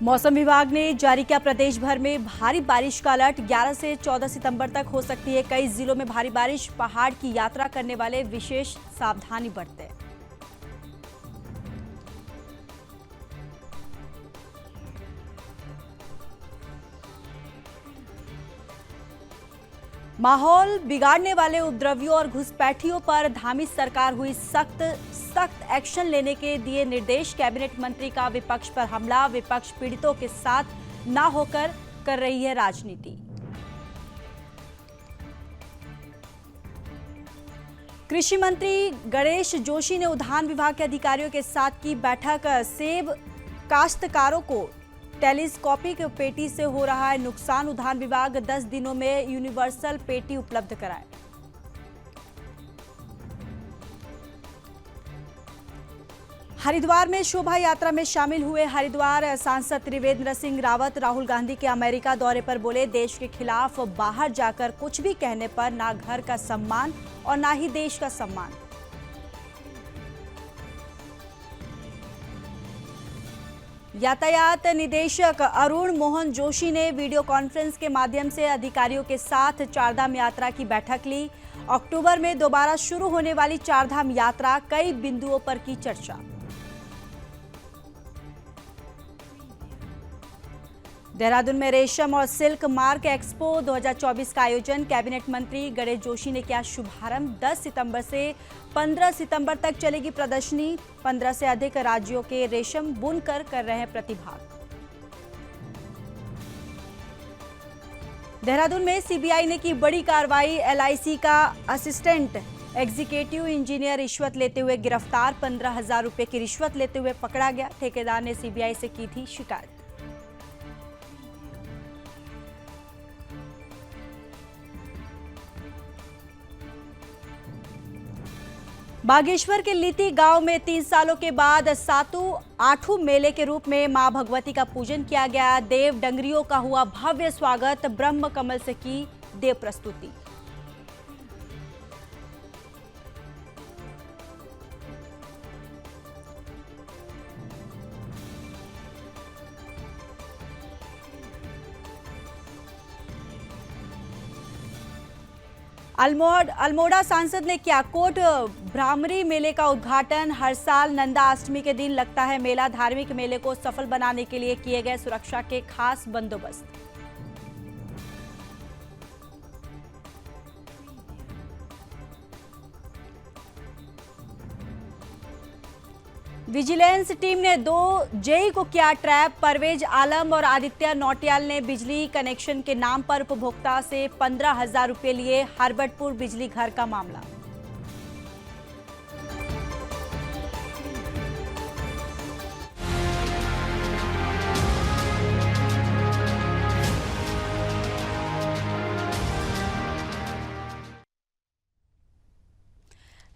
मौसम विभाग ने जारी किया प्रदेश भर में भारी बारिश का अलर्ट। 11 से 14 सितंबर तक हो सकती है कई जिलों में भारी बारिश। पहाड़ की यात्रा करने वाले विशेष सावधानी बरतें। माहौल बिगाड़ने वाले उपद्रवियों और घुसपैठियों पर धामी सरकार हुई सख्त एक्शन लेने के दिए निर्देश। कैबिनेट मंत्री का विपक्ष पर हमला। विपक्ष पीड़ितों के साथ ना होकर कर रही है राजनीति। कृषि मंत्री गणेश जोशी ने उद्यान विभाग के अधिकारियों के साथ की बैठक। सेब काश्तकारों को टेलीस्कोपिक पेटी से हो रहा है नुकसान। उद्यान विभाग 10 दिनों में यूनिवर्सल पेटी उपलब्ध कराए। हरिद्वार में शोभा यात्रा में शामिल हुए हरिद्वार सांसद त्रिवेंद्र सिंह रावत। राहुल गांधी के अमेरिका दौरे पर बोले, देश के खिलाफ बाहर जाकर कुछ भी कहने पर ना घर का सम्मान और ना ही देश का सम्मान। यातायात निदेशक अरुण मोहन जोशी ने वीडियो कॉन्फ्रेंस के माध्यम से अधिकारियों के साथ चारधाम यात्रा की बैठक ली। अक्टूबर में दोबारा शुरू होने वाली चारधाम यात्रा, कई बिंदुओं पर की चर्चा। देहरादून में रेशम और सिल्क मार्क एक्सपो 2024 का आयोजन। कैबिनेट मंत्री गणेश जोशी ने किया शुभारंभ। 10 सितंबर से 15 सितंबर तक चलेगी प्रदर्शनी। 15 से अधिक राज्यों के रेशम बुनकर कर रहे हैं प्रतिभाग। देहरादून में सीबीआई ने की बड़ी कार्रवाई। एलआईसी का असिस्टेंट एग्जीक्यूटिव इंजीनियर रिश्वत लेते हुए गिरफ्तार। 15,000 रुपए की रिश्वत लेते हुए पकड़ा गया। ठेकेदार ने सीबीआई से की थी शिकायत। बागेश्वर के लीती गांव में 3 सालों के बाद सातू आठू मेले के रूप में मां भगवती का पूजन किया गया। देव डंगरियों का हुआ भव्य स्वागत। ब्रह्म कमल से की देव प्रस्तुति। अल्मोड़ा सांसद ने किया कोट भ्रामरी मेले का उद्घाटन। हर साल नंदा अष्टमी के दिन लगता है मेला। धार्मिक मेले को सफल बनाने के लिए किए गए सुरक्षा के खास बंदोबस्त। विजिलेंस टीम ने 2 जेई को किया ट्रैप। परवेज आलम और आदित्य नौटियाल ने बिजली कनेक्शन के नाम पर उपभोक्ता से 15,000 रुपए लिए। हरबटपुर बिजली घर का मामला।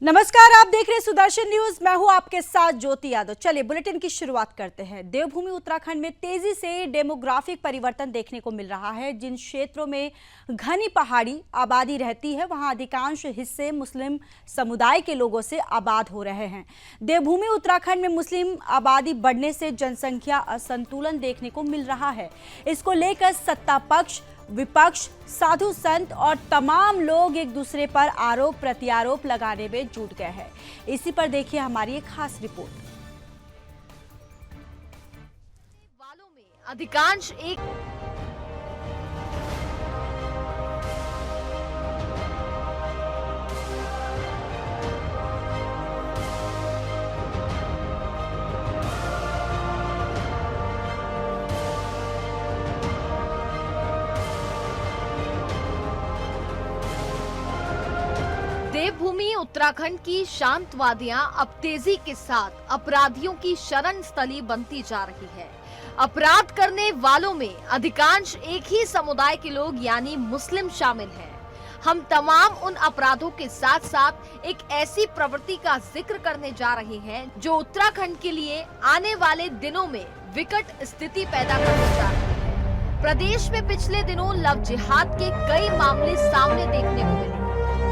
नमस्कार, आप देख रहे हैं सुदर्शन न्यूज। मैं हूं आपके साथ ज्योति यादव। चलिए बुलेटिन की शुरुआत करते हैं। देवभूमि उत्तराखंड में तेजी से डेमोग्राफिक परिवर्तन देखने को मिल रहा है। जिन क्षेत्रों में घनी पहाड़ी आबादी रहती है, वहां अधिकांश हिस्से मुस्लिम समुदाय के लोगों से आबाद हो रहे हैं। देवभूमि उत्तराखंड में मुस्लिम आबादी बढ़ने से जनसंख्या असंतुलन देखने को मिल रहा है। इसको लेकर सत्ता पक्ष, विपक्ष, साधु संत और तमाम लोग एक दूसरे पर आरोप प्रत्यारोप लगाने में जुट गए हैं। इसी पर देखिए हमारी एक खास रिपोर्ट। वालों में अधिकांश एक देवभूमि उत्तराखंड की शांत वादियां अब तेजी के साथ अपराधियों की शरण स्थली बनती जा रही है। अपराध करने वालों में अधिकांश एक ही समुदाय के लोग यानी मुस्लिम शामिल हैं। हम तमाम उन अपराधों के साथ साथ एक ऐसी प्रवृत्ति का जिक्र करने जा रहे हैं जो उत्तराखंड के लिए आने वाले दिनों में विकट स्थिति पैदा करने जा रही है। प्रदेश में पिछले दिनों लव जिहाद के कई मामले सामने देखने को मिले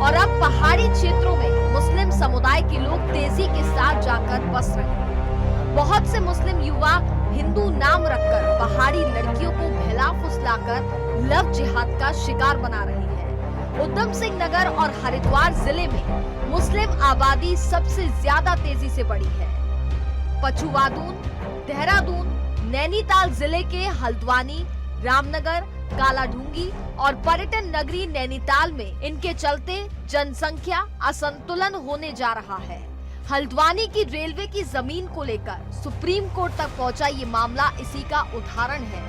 और अब पहाड़ी क्षेत्रों में मुस्लिम समुदाय के लोग तेजी के साथ जाकर बस रहे हैं। बहुत से मुस्लिम युवा हिंदू नाम रखकर पहाड़ी लड़कियों को बहला फुसलाकर लव जिहाद का शिकार बना रही है। उधम सिंह नगर और हरिद्वार जिले में मुस्लिम आबादी सबसे ज्यादा तेजी से बढ़ी है। पछुआदून, देहरादून, नैनीताल जिले के हल्द्वानी, रामनगर, कालाढूंगी और पर्यटन नगरी नैनीताल में इनके चलते जनसंख्या असंतुलन होने जा रहा है। हल्द्वानी की रेलवे की जमीन को लेकर सुप्रीम कोर्ट तक पहुंचा ये मामला इसी का उदाहरण है।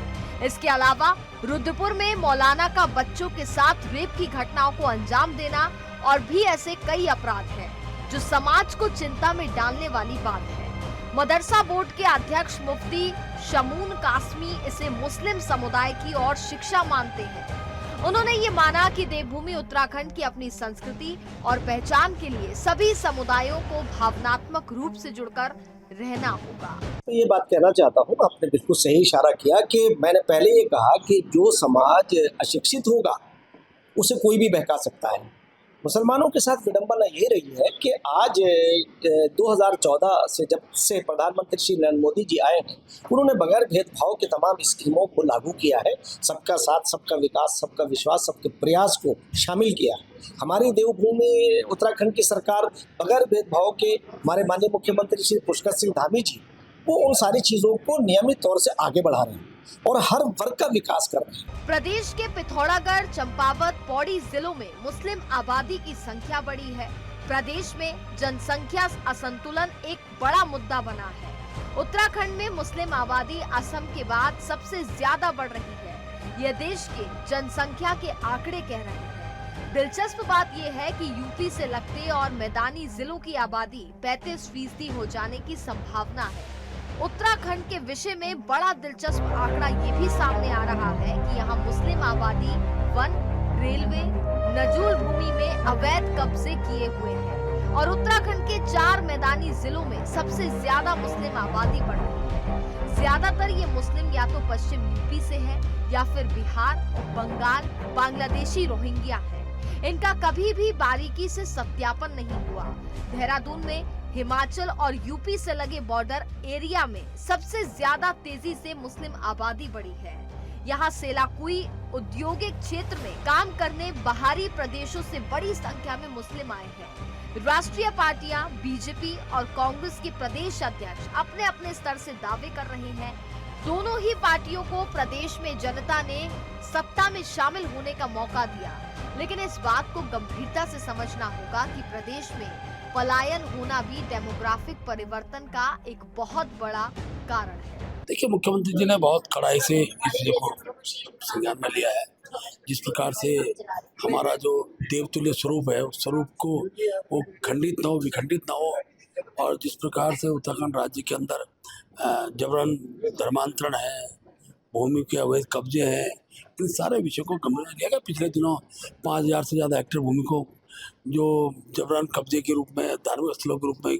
इसके अलावा रुद्रपुर में मौलाना का बच्चों के साथ रेप की घटनाओं को अंजाम देना और भी ऐसे कई अपराध हैं जो समाज को चिंता में डालने वाली बात है। मदरसा बोर्ड के अध्यक्ष मुफ्ती शमून कासमी इसे मुस्लिम समुदाय की और शिक्षा मानते हैं। उन्होंने ये माना कि देवभूमि उत्तराखंड की अपनी संस्कृति और पहचान के लिए सभी समुदायों को भावनात्मक रूप से जुड़कर रहना होगा। तो ये बात कहना चाहता हूँ, आपने बिल्कुल सही इशारा किया कि मैंने पहले ये कहा कि जो समाज अशिक्षित होगा उसे कोई भी बहका सकता है। मुसलमानों के साथ विडंबना ये रही है कि आज 2014 से जब से प्रधानमंत्री श्री नरेंद्र मोदी जी आए हैं, उन्होंने बगैर भेदभाव के तमाम स्कीमों को लागू किया है। सबका साथ, सबका विकास, सबका विश्वास, सबके प्रयास को शामिल किया है। हमारी देवभूमि उत्तराखंड की सरकार बगैर भेदभाव के, हमारे माननीय मुख्यमंत्री श्री पुष्कर सिंह धामी जी, वो उन सारी चीज़ों को नियमित तौर से आगे बढ़ा रहे हैं और हर वर्ग का विकास कर रहे हैं। प्रदेश के पिथौरागढ़, चंपावत, पौड़ी जिलों में मुस्लिम आबादी की संख्या बढ़ी है। प्रदेश में जनसंख्या असंतुलन एक बड़ा मुद्दा बना है। उत्तराखंड में मुस्लिम आबादी असम के बाद सबसे ज्यादा बढ़ रही है। यह देश के जनसंख्या के आंकड़े कह रहे हैं। दिलचस्प बात यह है कि यूपी से लगते और मैदानी जिलों की आबादी 35% हो जाने की संभावना है। उत्तराखंड के विषय में बड़ा दिलचस्प आंकड़ा ये भी सामने आ रहा है कि यहाँ मुस्लिम आबादी वन, रेलवे, नजूल भूमि में अवैध कब्जे किए हुए हैं और उत्तराखंड के 4 मैदानी जिलों में सबसे ज्यादा मुस्लिम आबादी बढ़ रही है। ज्यादातर ये मुस्लिम या तो पश्चिम यूपी से है या फिर बिहार, बंगाल, बांग्लादेशी रोहिंग्या है। इनका कभी भी बारीकी से सत्यापन नहीं हुआ। देहरादून में हिमाचल और यूपी से लगे बॉर्डर एरिया में सबसे ज्यादा तेजी से मुस्लिम आबादी बढ़ी है। यहाँ सेलाकुई औद्योगिक क्षेत्र में काम करने बाहरी प्रदेशों से बड़ी संख्या में मुस्लिम आए हैं। राष्ट्रीय पार्टियां, बीजेपी और कांग्रेस के प्रदेश अध्यक्ष अपने अपने स्तर से दावे कर रहे हैं। दोनों ही पार्टियों को प्रदेश में जनता ने सत्ता में शामिल होने का मौका दिया, लेकिन इस बात को गंभीरता से समझना होगा कि प्रदेश में पलायन होना भी डेमोग्राफिक परिवर्तन का एक बहुत बड़ा कारण है। देखिए, मुख्यमंत्री जी ने बहुत कड़ाई से इस चीज़ को संज्ञान में लिया है। जिस प्रकार से हमारा जो देवतुल्य स्वरूप है, उस स्वरूप को वो खंडित ना हो, विखंडित ना हो, और जिस प्रकार से उत्तराखंड राज्य के अंदर जबरन धर्मांतरण है, भूमि के अवैध कब्जे हैं, इन सारे विषयों को गंभीरता लिया गया। पिछले दिनों 5000 से ज़्यादा हेक्टेयर भूमि को जो जबरन कब्जे के रूप में, धार्मिक स्थलों के रूप में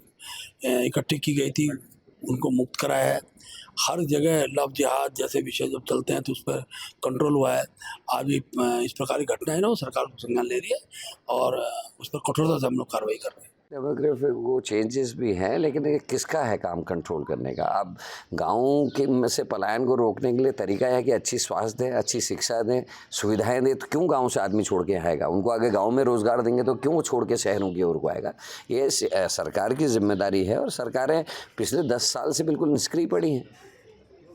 इकट्ठी की गई थी, उनको मुक्त कराया है। हर जगह लव जिहाद जैसे विषय जब चलते हैं तो उस पर कंट्रोल हुआ है। आज भी इस प्रकार की घटनाएं ना सरकार संज्ञान ले रही है और उस पर कठोरता से हम लोग कार्रवाई कर रहे हैं। डेमोग्राफिक वो चेंजेस भी हैं, लेकिन ये किसका है काम कंट्रोल करने का? अब गाँव के में से पलायन को रोकने के लिए तरीका है कि अच्छी स्वास्थ्य दें, अच्छी शिक्षा दें, सुविधाएं दें, तो क्यों गांव से आदमी छोड़ के आएगा? उनको आगे गांव में रोजगार देंगे तो क्यों छोड़ के शहरों की ओर को आएगा? ये सरकार की जिम्मेदारी है और सरकारें पिछले 10 साल से बिल्कुल निष्क्रिय पड़ी हैं।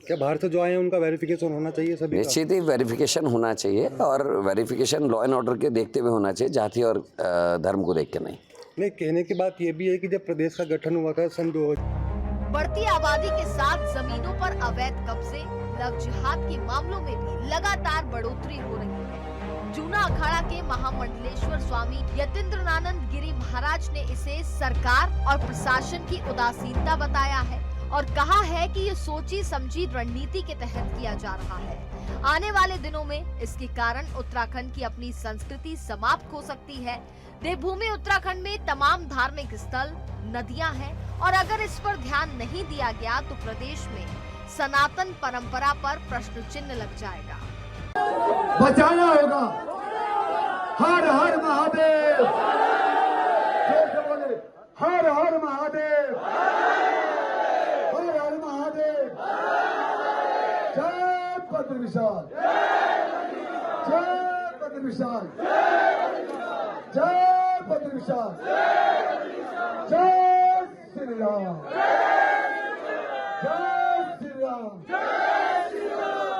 क्या बाहर से जो आए हैं उनका वेरिफिकेशन होना चाहिए? सभी निश्चित ही वेरिफिकेशन होना चाहिए और वेरिफिकेशन लॉ एंड ऑर्डर के देखते हुए होना चाहिए, जाति और धर्म को देख के नहीं। कहने की बात ये भी है कि जब प्रदेश का गठन हुआ था सन 2000, बढ़ती आबादी के साथ जमीनों पर अवैध कब्जे, लव जिहाद के मामलों में भी लगातार बढ़ोतरी हो रही है। जूना अखाड़ा के महामंडलेश्वर स्वामी यतीन्द्रनानंद गिरी महाराज ने इसे सरकार और प्रशासन की उदासीनता बताया है और कहा है कि ये सोची समझी रणनीति के तहत किया जा रहा है। आने वाले दिनों में इसके कारण उत्तराखंड की अपनी संस्कृति समाप्त हो सकती है। देवभूमि उत्तराखंड में तमाम धार्मिक स्थल, नदियां हैं और अगर इस पर ध्यान नहीं दिया गया तो प्रदेश में सनातन परंपरा पर प्रश्न चिन्ह लग जाएगा। बचाना होगा। हर हर महादेव, हर हर महादेव, हर हर महादेव। बद्र विशाल, जय बद्र विशाल, जय बद्र विशाल, जय श्री राम, जय श्री राम,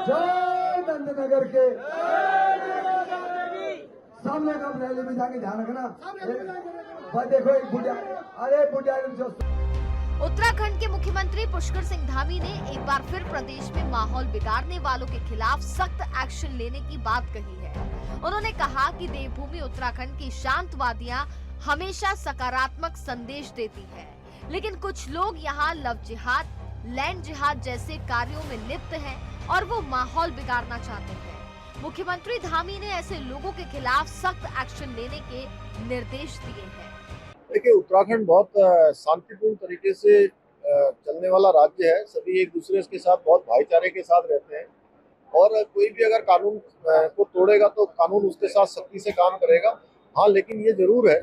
जय नंदनगर के सामने का रैली में जाके ध्यान रखना। भाई देखो एक बुढ़िया, अरे बुढ़िया जो उत्तराखंड के मुख्यमंत्री पुष्कर सिंह धामी ने एक बार फिर प्रदेश में माहौल बिगाड़ने वालों के खिलाफ सख्त एक्शन लेने की बात कही है। उन्होंने कहा कि देवभूमि उत्तराखंड की शांत वादियां हमेशा सकारात्मक संदेश देती है, लेकिन कुछ लोग यहाँ लव जिहाद, लैंड जिहाद जैसे कार्यों में लिप्त हैं और वो माहौल बिगाड़ना चाहते हैं। मुख्यमंत्री धामी ने ऐसे लोगों के खिलाफ सख्त एक्शन लेने के निर्देश दिए हैं। देखिए, उत्तराखंड बहुत शांतिपूर्ण तरीके से चलने वाला राज्य है। सभी एक दूसरे के साथ बहुत भाईचारे के साथ रहते हैं और कोई भी अगर कानून को तोड़ेगा तो कानून उसके साथ सख्ती से काम करेगा। हाँ, लेकिन ये जरूर है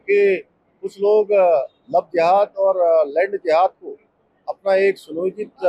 कि कुछ लोग लव जिहाद और लैंड जिहाद को अपना एक सुनियोजित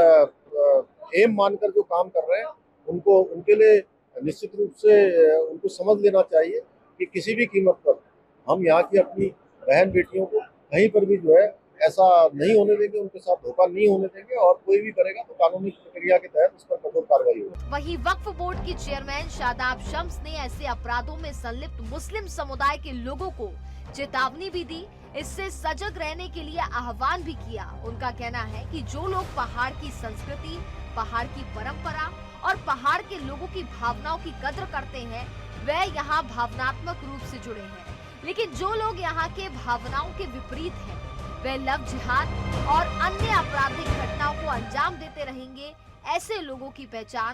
एम मानकर जो काम कर रहे हैं, उनको उनके लिए निश्चित रूप से उनको समझ लेना चाहिए कि किसी भी कीमत पर हम यहाँ की अपनी बहन बेटियों को कहीं पर भी जो है ऐसा नहीं होने देंगे, उनके साथ धोखा नहीं होने देंगे और कोई भी करेगा तो कानूनी प्रक्रिया के तहत उस पर कठोर कार्रवाई होगी। वहीं वक्फ बोर्ड की चेयरमैन शादाब शम्स ने ऐसे अपराधों में संलिप्त मुस्लिम समुदाय के लोगों को चेतावनी भी दी, इससे सजग रहने के लिए आह्वान भी किया। उनका कहना है कि जो लोग पहाड़ की संस्कृति, पहाड़ की परंपरा और पहाड़ के लोगों की भावनाओं की कद्र करते हैं, वे यहाँ भावनात्मक रूप से जुड़े हैं, लेकिन जो लोग यहाँ के भावनाओं के विपरीत हैं, वे लव जिहाद और अन्य आपराधिक घटनाओं को अंजाम देते रहेंगे। ऐसे लोगों की पहचान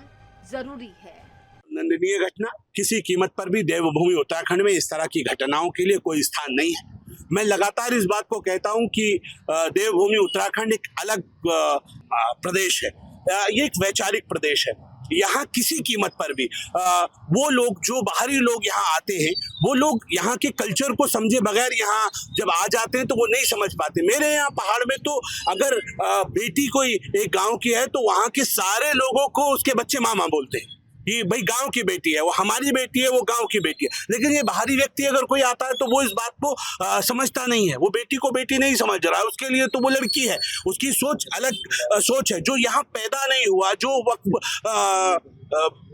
जरूरी है। निंदनीय घटना, किसी कीमत पर भी देवभूमि उत्तराखंड में इस तरह की घटनाओं के लिए कोई स्थान नहीं है। मैं लगातार इस बात को कहता हूं कि देवभूमि उत्तराखंड एक अलग प्रदेश है, ये एक वैचारिक प्रदेश है। यहाँ किसी कीमत पर भी वो लोग, जो बाहरी लोग यहाँ आते हैं, वो लोग यहाँ के कल्चर को समझे बगैर यहाँ जब आ जाते हैं तो वो नहीं समझ पाते। मेरे यहाँ पहाड़ में तो अगर बेटी कोई एक गांव की है तो वहाँ के सारे लोगों को उसके बच्चे मामा बोलते हैं कि भाई गांव की बेटी है, वो हमारी बेटी है, वो गांव की बेटी है। लेकिन ये बाहरी व्यक्ति अगर कोई आता है तो वो इस बात को समझता नहीं है, वो बेटी को बेटी नहीं समझ रहा है, उसके लिए तो वो लड़की है, उसकी सोच अलग सोच है। जो यहाँ पैदा नहीं हुआ,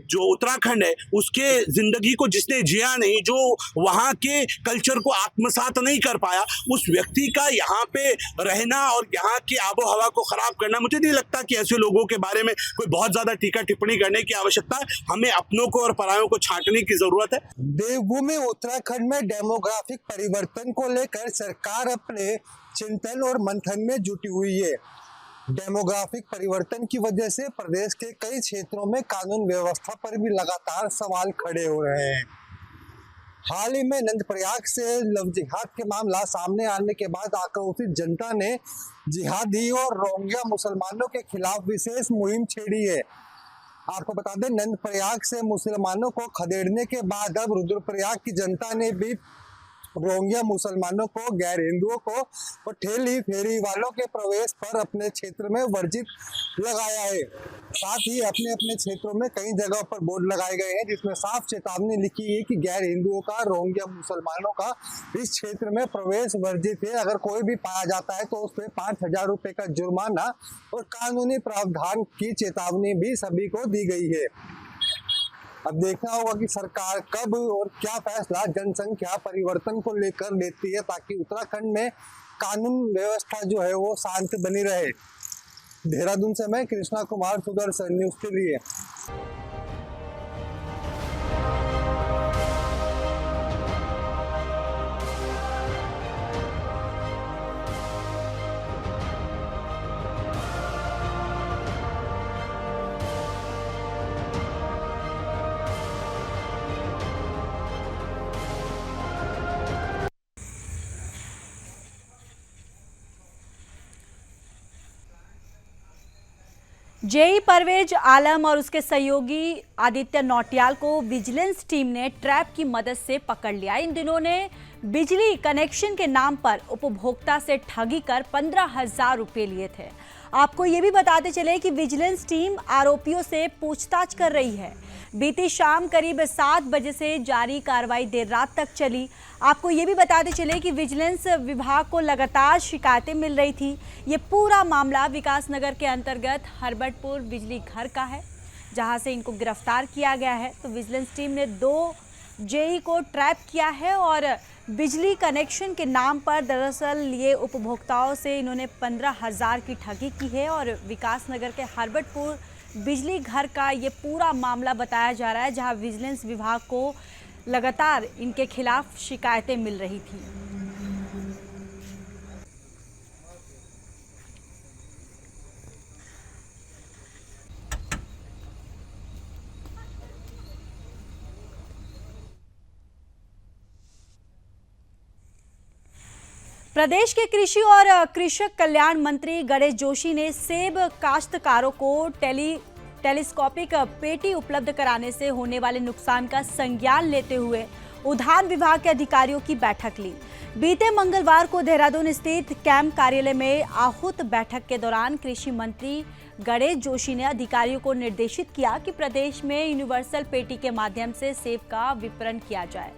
जो उत्तराखंड है उसके जिंदगी को जिसने जिया नहीं, जो वहाँ के कल्चर को आत्मसात नहीं कर पाया, उस व्यक्ति का यहाँ पे रहना और यहाँ की आबो हवा को खराब करना, मुझे नहीं लगता कि ऐसे लोगों के बारे में कोई बहुत ज्यादा टीका टिप्पणी करने की आवश्यकता है। हमें अपनों को और परायों को छांटने की जरूरत है। देवभूमि उत्तराखंड में डेमोग्राफिक परिवर्तन को लेकर सरकार अपने चिंतन और मंथन में जुटी हुई है। डेमोग्राफिक परिवर्तन की वजह से प्रदेश के कई क्षेत्रों में कानून व्यवस्था पर भी लगातार सवाल खड़े हो रहे हैं। हाल ही में नंदप्रयाग से लव जिहाद के मामला सामने आने के बाद आक्रोशित जनता ने जिहादी और रोहिंग्या मुसलमानों के खिलाफ विशेष मुहिम छेड़ी है। आपको बता दें, नंदप्रयाग से मुसलमानों को खदेड़ने के बाद अब रुद्रप्रयाग की जनता ने भी रोहिंग्या मुसलमानों को, गैर हिंदुओं को और ठेली फेरी वालों के प्रवेश पर अपने क्षेत्र में वर्जित लगाया है। साथ ही अपने अपने क्षेत्रों में कई जगहों पर बोर्ड लगाए गए हैं जिसमें साफ चेतावनी लिखी है कि गैर हिंदुओं का, रोहिंग्या मुसलमानों का इस क्षेत्र में प्रवेश वर्जित है। अगर कोई भी पाया जाता है तो उस पर 5,000 रुपये का जुर्माना और कानूनी प्रावधान की चेतावनी भी सभी को दी गई है। अब देखना होगा कि सरकार कब और क्या फैसला जनसंख्या परिवर्तन को लेकर लेती है, ताकि उत्तराखंड में कानून व्यवस्था जो है वो शांत बनी रहे। देहरादून से मैं कृष्णा कुमार, सुदर्शन न्यूज के लिए। जेई परवेज आलम और उसके सहयोगी आदित्य नौटियाल को विजिलेंस टीम ने ट्रैप की मदद से पकड़ लिया। इन दिनों ने बिजली कनेक्शन के नाम पर उपभोक्ता से ठगी कर 15,000 रुपये लिए थे। आपको ये भी बताते चले कि विजिलेंस टीम आरोपियों से पूछताछ कर रही है। बीती शाम करीब 7 बजे से जारी कार्रवाई देर रात तक चली। आपको ये भी बताते चले कि विजिलेंस विभाग को लगातार शिकायतें मिल रही थी। ये पूरा मामला विकासनगर के अंतर्गत हरबटपुर बिजली घर का है, जहां से इनको गिरफ्तार किया गया है। तो विजिलेंस टीम ने 2 जेई को ट्रैप किया है और बिजली कनेक्शन के नाम पर दरअसल ये उपभोक्ताओं से इन्होंने 15,000 की ठगी की है। और विकासनगर के हरबटपुर बिजली घर का ये पूरा मामला बताया जा रहा है, जहां विजिलेंस विभाग को लगातार इनके खिलाफ शिकायतें मिल रही थी। प्रदेश के कृषि और कृषक कल्याण मंत्री गणेश जोशी ने सेब काश्तकारों को टेलीस्कोपिक पेटी उपलब्ध कराने से होने वाले नुकसान का संज्ञान लेते हुए उद्यान विभाग के अधिकारियों की बैठक ली। बीते मंगलवार को देहरादून स्थित कैंप कार्यालय में आहूत बैठक के दौरान कृषि मंत्री गणेश जोशी ने अधिकारियों को निर्देशित किया कि प्रदेश में यूनिवर्सल पेटी के माध्यम से सेब का विपणन किया जाए।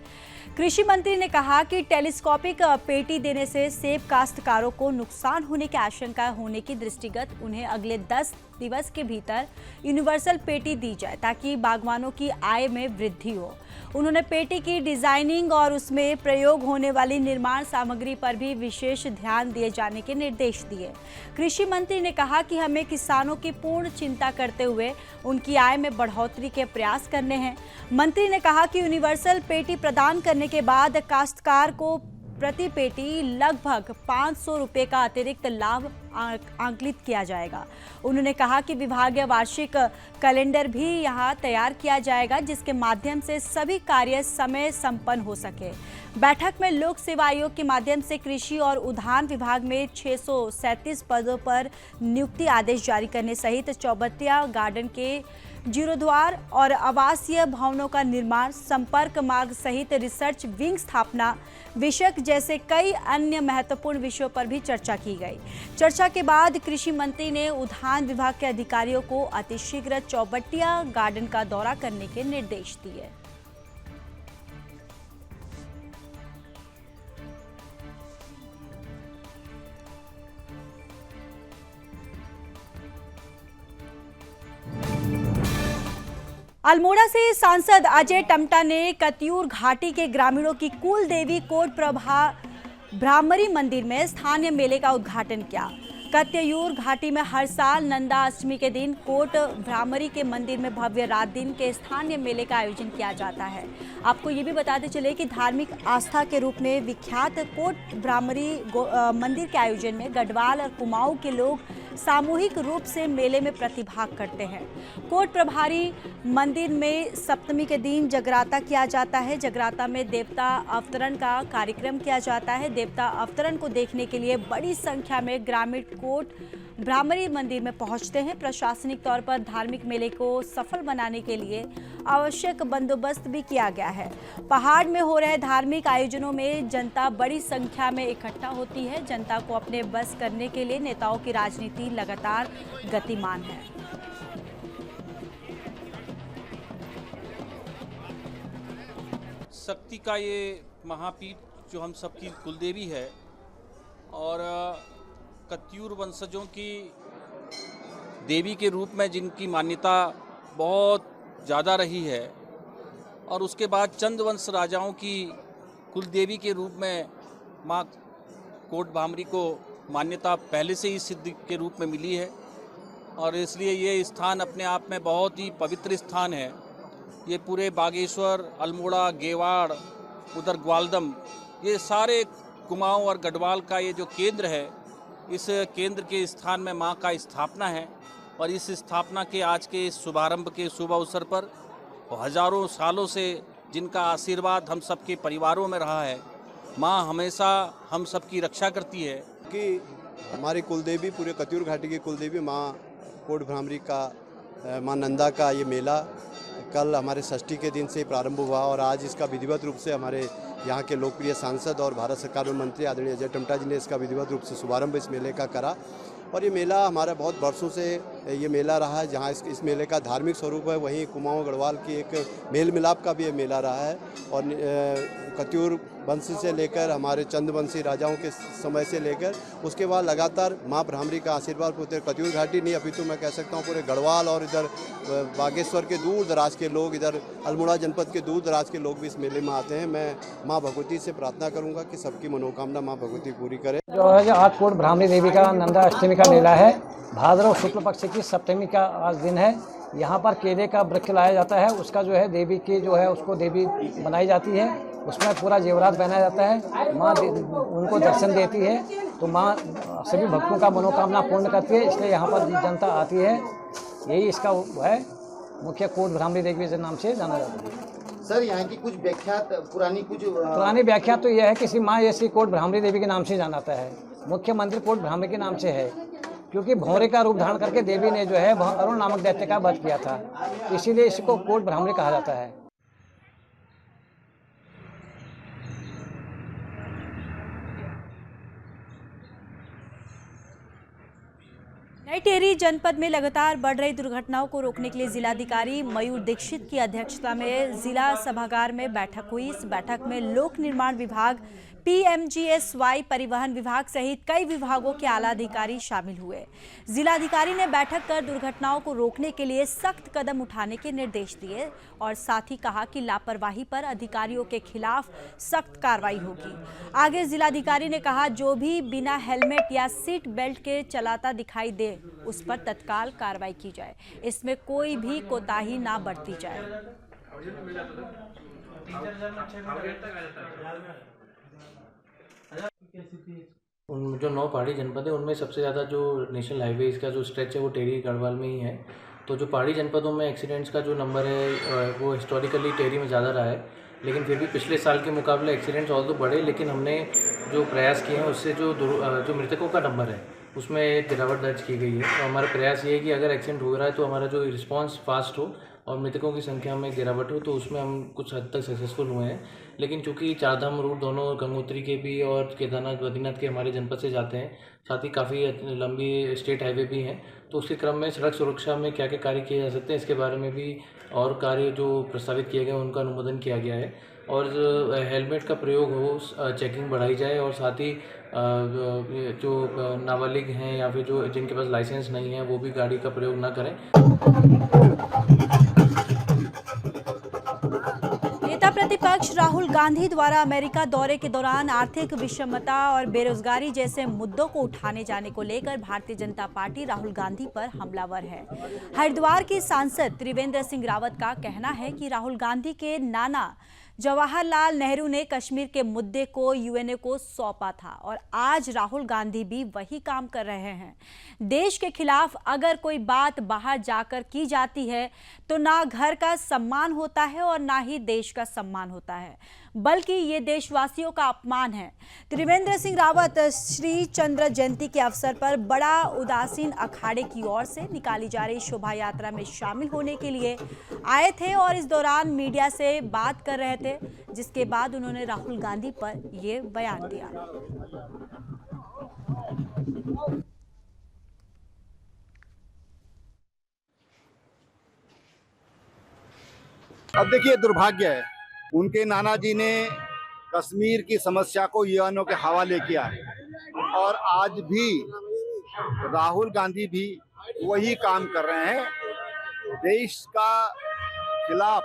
कृषि मंत्री ने कहा कि टेलीस्कोपिक पेटी देने से सेब काश्तकारों को नुकसान होने की आशंका होने की दृष्टिगत उन्हें अगले 10 दिवस के भीतर यूनिवर्सल पेटी दी जाए, ताकि बागवानों की आय में वृद्धि हो। उन्होंने पेटी की डिजाइनिंग और उसमें प्रयोग होने वाली निर्माण सामग्री पर भी विशेष ध्यान दिए जाने के निर्देश दिए। कृषि मंत्री ने कहा कि हमें किसानों की पूर्ण चिंता करते हुए उनकी आय में बढ़ोतरी के प्रयास करने हैं। मंत्री ने कहा कि यूनिवर्सल पेटी प्रदान करने के बाद काश्तकार को प्रति पेटी लगभग 500 रुपये का अतिरिक्त लाभ आंकलित किया जाएगा। उन्होंने कहा कि विभागीय वार्षिक कैलेंडर भी यहां तैयार किया जाएगा, जिसके माध्यम से सभी कार्य समय संपन्न हो सके। बैठक में लोक सेवा आयोग के माध्यम से कृषि और उद्यान विभाग में 637 पदों पर नियुक्ति आदेश जारी करने सहित चौबटिया गार्डन के जीर्णोद्धार और आवासीय भवनों का निर्माण, संपर्क मार्ग सहित रिसर्च विंग स्थापना विषय जैसे कई अन्य महत्वपूर्ण विषयों पर भी चर्चा की गई। चर्चा के बाद कृषि मंत्री ने उद्यान विभाग के अधिकारियों को अतिशीघ्र चौबटिया गार्डन का दौरा करने के निर्देश दिए। अल्मोड़ा से सांसद अजय टम्टा ने कत्यूर घाटी के ग्रामीणों की कुल देवी कोट भ्रामरी मंदिर में स्थानीय मेले का उद्घाटन किया। कत्यूर घाटी में हर साल नंदा अष्टमी के दिन कोट भ्रामरी के मंदिर में भव्य रात दिन के स्थानीय मेले का आयोजन किया जाता है। आपको ये भी बताते चले कि धार्मिक आस्था के रूप में विख्यात कोट भ्रामरी मंदिर के आयोजन में गढ़वाल और कुमाऊं के लोग सामूहिक रूप से मेले में प्रतिभाग करते हैं। कोट प्रभारी मंदिर में सप्तमी के दिन जगराता किया जाता है। जगराता में देवता अवतरण का कार्यक्रम किया जाता है। देवता अवतरण को देखने के लिए बड़ी संख्या में ग्रामीण कोट भ्रामरी मंदिर में पहुंचते हैं। प्रशासनिक तौर पर धार्मिक मेले को सफल बनाने के लिए आवश्यक बंदोबस्त भी किया गया है। पहाड़ में हो रहे धार्मिक आयोजनों में जनता बड़ी संख्या में इकट्ठा होती है। जनता को अपने बस करने के लिए नेताओं की राजनीति लगातार गतिमान है। शक्ति का ये महापीठ जो हम सबकी कुलदेवी है और कत्यूर वंशजों की देवी के रूप में जिनकी मान्यता बहुत ज़्यादा रही है और उसके बाद चंद वंश राजाओं की कुलदेवी के रूप में माँ कोट भ्रामरी को मान्यता पहले से ही सिद्ध के रूप में मिली है और इसलिए ये स्थान अपने आप में बहुत ही पवित्र स्थान है। ये पूरे बागेश्वर, अल्मोड़ा, गेवाड़, उधर ग्वालदम, ये सारे कुमाऊं और गढ़वाल का ये जो केंद्र है, इस केंद्र के स्थान में मां का स्थापना है और इस स्थापना के आज के शुभारंभ के शुभ अवसर पर हजारों सालों से जिनका आशीर्वाद हम सबके परिवारों में रहा है, मां हमेशा हम सबकी रक्षा करती है। कि हमारी कुलदेवी, पूरे कत्यूर घाटी की कुलदेवी मां कोट भ्रामरी का, मां नंदा का ये मेला कल हमारे षष्ठी के दिन से प्रारंभ हुआ और आज इसका विधिवत रूप से हमारे यहाँ के लोकप्रिय सांसद और भारत सरकार में मंत्री आदरणीय अजय टम्टा जी ने इसका विधिवत रूप से शुभारंभ इस मेले का करा और ये मेला हमारा बहुत बरसों से ये मेला रहा है। जहाँ इस मेले का धार्मिक स्वरूप है, वहीं कुमाऊं गढ़वाल की एक मेल मिलाप का भी ये मेला रहा है। और कत्यूर वंश से लेकर हमारे चंदवंशी राजाओं के समय से लेकर उसके बाद लगातार माँ भ्रामरी का आशीर्वाद पूरे कत्यूर घाटी नहीं, अभी तो मैं कह सकता हूँ पूरे गढ़वाल और इधर बागेश्वर के दूर दराज के लोग, इधर अल्मोड़ा जनपद के दूर दराज के लोग भी इस मेले में आते हैं। मैं माँ भगवती से प्रार्थना करूँगा कि सबकी मनोकामना माँ भगवती पूरी करे। जो है आज कोट भ्रामरी देवी का नंदा अष्टमी का मेला है। भाद्रव शुक्ल पक्ष की सप्तमी का आज दिन है। यहाँ पर केले का वृक्ष लाया जाता है, उसका जो है देवी की जो है उसको देवी बनाई जाती है, उसमें पूरा जेवरात पहनाया जाता है। माँ उनको दर्शन देती है तो माँ सभी भक्तों का मनोकामना पूर्ण करती है, इसलिए यहाँ पर जनता आती है। यही इसका है मुख्य कोट भ्रामरी देवी के नाम से जाना जाता है। सर यहाँ की कुछ व्याख्यात पुरानी व्याख्या तो यह है कि श्री माँ ऐसी कोट भ्रामरी देवी के नाम से जाना जाता है। मुख्य मंदिर कोट भ्रामरी के नाम से है, क्योंकि भौरे का रूप धारण करके देवी ने जो है अरुण नामक दैत्य का वध किया था, इसीलिए इसको कोट भ्रामरी कहा जाता है। नई टिहरी जनपद में लगातार बढ़ रही दुर्घटनाओं को रोकने के लिए जिलाधिकारी मयूर दीक्षित की अध्यक्षता में जिला सभागार में बैठक हुई। इस बैठक में लोक निर्माण विभाग, PMGSY, परिवहन विभाग सहित कई विभागों के आला अधिकारी शामिल हुए। जिलाधिकारी ने बैठक कर दुर्घटनाओं को रोकने के लिए सख्त कदम उठाने के निर्देश दिए और साथ ही कहा कि लापरवाही पर अधिकारियों के खिलाफ सख्त कार्रवाई होगी। आगे जिलाधिकारी ने कहा, जो भी बिना हेलमेट या सीट बेल्ट के चलाता दिखाई दे उस पर तत्काल कार्रवाई की जाए, इसमें कोई भी कोताही ना बरती जाए। जो 9 पहाड़ी जनपद है उनमें सबसे ज़्यादा जो नेशनल हाईवे इसका जो स्ट्रेच है वो टिहरी गढ़वाल में ही है। तो जो पहाड़ी जनपदों में एक्सीडेंट्स का जो नंबर है वो हिस्टोरिकली टिहरी में ज़्यादा रहा है, लेकिन फिर भी पिछले साल के मुकाबले एक्सीडेंट्स और तो बढ़े, लेकिन हमने जो प्रयास किए हैं उससे जो मृतकों का नंबर है उसमें एक गिरावट दर्ज की गई है। तो हमारा प्रयास ये है कि अगर एक्सीडेंट हो रहा है तो हमारा जो रिस्पांस फास्ट हो और मृतकों की संख्या में गिरावट हो, तो उसमें हम कुछ हद तक सक्सेसफुल हुए हैं। लेकिन चूंकि चारधाम रूट दोनों गंगोत्री के भी और केदारनाथ बद्रीनाथ के हमारे जनपद से जाते हैं, साथ ही काफ़ी लंबी स्टेट हाईवे भी हैं, तो उसके क्रम में सड़क सुरक्षा में क्या क्या कार्य किए जा सकते हैं इसके बारे में भी और कार्य जो प्रस्तावित किए गए उनका अनुमोदन किया गया है। और हेलमेट का प्रयोग हो, चेकिंग बढ़ाई जाए और साथ ही जो नाबालिग हैं या फिर जो जिनके पास लाइसेंस नहीं है वो भी गाड़ी का प्रयोग ना करें। नेता प्रतिपक्ष राहुल गांधी द्वारा अमेरिका दौरे के दौरान आर्थिक विषमता और बेरोजगारी जैसे मुद्दों को उठाने जाने को लेकर भारतीय जनता पार्टी राहुल गांधी पर हमलावर है। हरिद्वार की सांसद त्रिवेंद्र सिंह रावत का कहना है कि राहुल गांधी के नाना जवाहरलाल नेहरू ने कश्मीर के मुद्दे को यूएनए को सौंपा था और आज राहुल गांधी भी वही काम कर रहे हैं। देश के खिलाफ अगर कोई बात बाहर जाकर की जाती है तो ना घर का सम्मान होता है और ना ही देश का सम्मान होता है, बल्कि ये देशवासियों का अपमान है। त्रिवेंद्र सिंह रावत श्री चंद्र जयंती के अवसर पर बड़ा उदासीन अखाड़े की ओर से निकाली जा रही शोभा यात्रा में शामिल होने के लिए आए थे और इस दौरान मीडिया से बात कर रहे थे, जिसके बाद उन्होंने राहुल गांधी पर ये बयान दिया। अब देखिए, दुर्भाग्य है, उनके नाना जी ने कश्मीर की समस्या को यूएनओ के हवाले किया और आज भी राहुल गांधी भी वही काम कर रहे हैं। देश का खिलाफ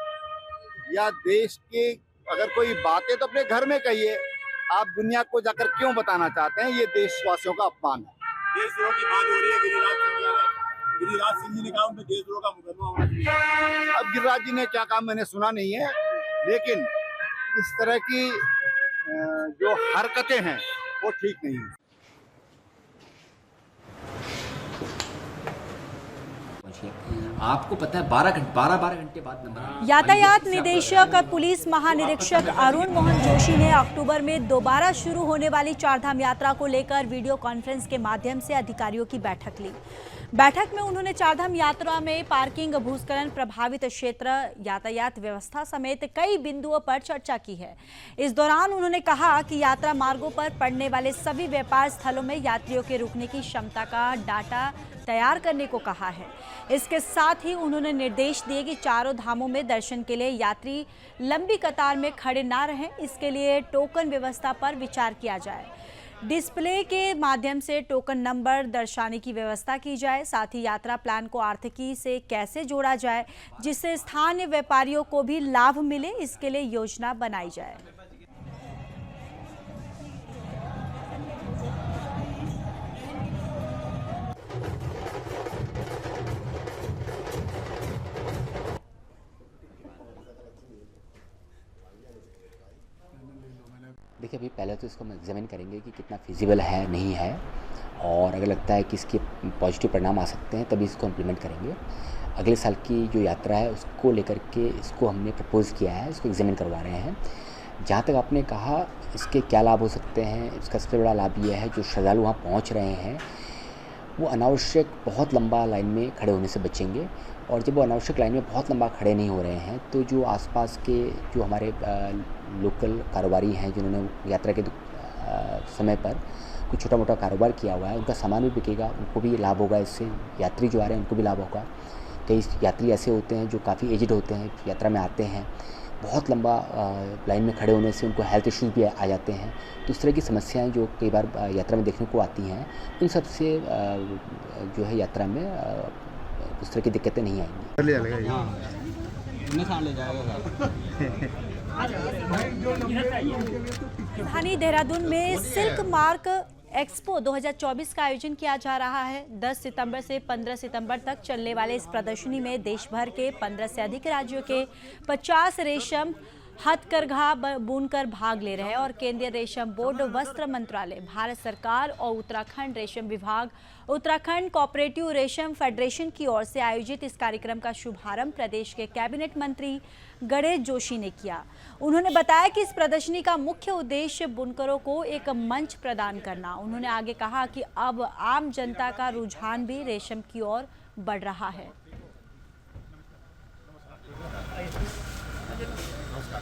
या देश के अगर कोई बात है तो अपने घर में कहिए, आप दुनिया को जाकर क्यों बताना चाहते हैं? ये देशवासियों का अपमान है। देशद्रोह की बात हो रही है, गिरिराज सिंह जी ने कहा उन पे देशद्रोह का मुकदमा होना चाहिए। अब गिरिराज जी ने क्या कहा मैंने सुना नहीं है, लेकिन इस तरह की जो हरकतें हैं वो ठीक नहीं है। आपको पता है 12 घंटे बाद नंबर। यातायात निदेशक और पुलिस महानिरीक्षक अरुण मोहन जोशी ने अक्टूबर में दोबारा शुरू होने वाली चारधाम यात्रा को लेकर वीडियो कॉन्फ्रेंस के माध्यम से अधिकारियों की बैठक ली। बैठक में उन्होंने चारधाम यात्रा में पार्किंग, भूस्खलन प्रभावित क्षेत्र, यातायात व्यवस्था समेत कई बिंदुओं पर चर्चा की है। इस दौरान उन्होंने कहा कि यात्रा मार्गों पर पड़ने वाले सभी व्यापार स्थलों में यात्रियों के रुकने की क्षमता का डाटा तैयार करने को कहा है। इसके साथ ही उन्होंने निर्देश दिए कि चारों धामों में दर्शन के लिए यात्री लंबी कतार में खड़े ना रहें, इसके लिए टोकन व्यवस्था पर विचार किया जाए। डिस्प्ले के माध्यम से टोकन नंबर दर्शाने की व्यवस्था की जाए। साथ ही यात्रा प्लान को आर्थिकी से कैसे जोड़ा जाए जिससे स्थानीय व्यापारियों को भी लाभ मिले, इसके लिए योजना बनाई जाए। देखिए, अभी पहले तो इसको हम एग्जामिन करेंगे कि कितना फिजिबल है, नहीं है, और अगर लगता है कि इसके पॉजिटिव परिणाम आ सकते हैं तभी इसको इम्प्लीमेंट करेंगे। अगले साल की जो यात्रा है उसको लेकर के इसको हमने प्रपोज़ किया है, इसको एग्जामिन करवा रहे हैं। जहाँ तक आपने कहा इसके क्या लाभ हो सकते हैं, इसका सबसे बड़ा लाभ ये है जो श्रद्धालु वहाँ पहुँच रहे हैं वो अनावश्यक बहुत लंबा लाइन में खड़े होने से बचेंगे, और जब वो अनावश्यक लाइन में बहुत लंबा खड़े नहीं हो रहे हैं तो जो आसपास के जो हमारे लोकल कारोबारी हैं जिन्होंने यात्रा के समय पर कुछ छोटा मोटा कारोबार किया हुआ है, उनका सामान भी बिकेगा, उनको भी लाभ होगा इससे। यात्री जो आ रहे हैं उनको भी लाभ होगा। कई यात्री ऐसे होते हैं जो काफ़ी एजड होते हैं, यात्रा में आते हैं, बहुत लंबा लाइन में खड़े होने से उनको हेल्थ इश्यूज़ भी आ जाते हैं। तो इस तरह की समस्याएं जो कई बार यात्रा में देखने को आती हैं, उन सब से जो है यात्रा में उस तरह की दिक्कतें नहीं आएंगी। राजधानी देहरादून में सिल्क मार्क एक्सपो 2024 का आयोजन किया जा रहा है। 10 सितंबर से 15 सितंबर तक चलने वाले इस प्रदर्शनी में देश भर के 15 से अधिक राज्यों के 50 रेशम हथकरघा बुनकर भाग ले रहे हैं और केंद्रीय रेशम बोर्ड, वस्त्र मंत्रालय, भारत सरकार और उत्तराखंड रेशम विभाग, उत्तराखंड कोऑपरेटिव रेशम फेडरेशन की ओर से आयोजित इस कार्यक्रम का शुभारंभ प्रदेश के कैबिनेट मंत्री गणेश जोशी ने किया। उन्होंने बताया कि इस प्रदर्शनी का मुख्य उद्देश्य बुनकरों को एक मंच प्रदान करना। उन्होंने आगे कहा कि अब आम जनता का रुझान भी रेशम की ओर बढ़ रहा है। नमस्कार।